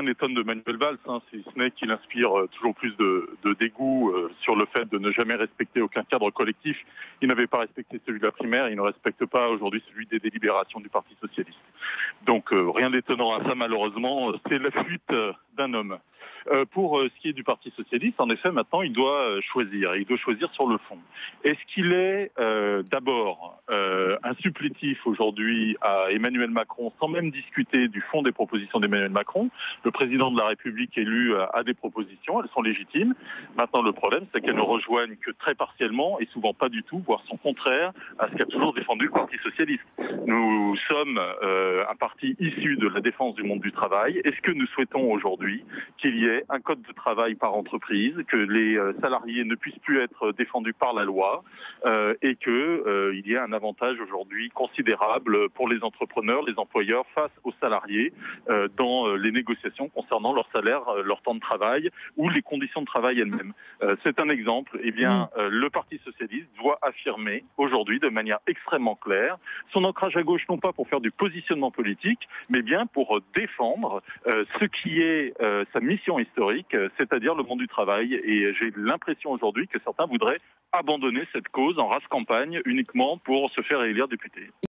rien n'étonne de Manuel Valls, si ce n'est qu'il inspire toujours plus de dégoût sur le fait de ne jamais respecter aucun cadre collectif. Il n'avait pas respecté celui de la primaire, il ne respecte pas aujourd'hui celui des délibérations du Parti socialiste. Donc rien d'étonnant à ça, malheureusement, c'est la fuite d'un homme. Pour ce qui est du Parti socialiste, en effet, maintenant, il doit choisir. Il doit choisir sur le fond. Est-ce qu'il est d'abord un supplétif aujourd'hui à Emmanuel Macron, sans même discuter du fond des propositions d'Emmanuel Macron? Le président de la République élu a des propositions, elles sont légitimes. Maintenant, le problème, c'est qu'elles ne rejoignent que très partiellement et souvent pas du tout, voire sont contraires à ce qu'a toujours défendu le Parti socialiste. Nous sommes un parti issu de la défense du monde du travail. Est-ce que nous souhaitons aujourd'hui qu'il y ait un code de travail par entreprise, que les salariés ne puissent plus être défendus par la loi et qu'il y ait un avantage aujourd'hui considérable pour les entrepreneurs, les employeurs face aux salariés dans les négociations concernant leur salaire, leur temps de travail ou les conditions de travail elles-mêmes. C'est un exemple. Eh bien, le Parti socialiste doit affirmer aujourd'hui de manière extrêmement claire son ancrage à gauche, non pas pour faire du positionnement politique, mais bien pour défendre ce qui est sa mission historique, c'est-à-dire le monde du travail. Et j'ai l'impression aujourd'hui que certains voudraient abandonner cette cause en race campagne uniquement pour se faire élire député.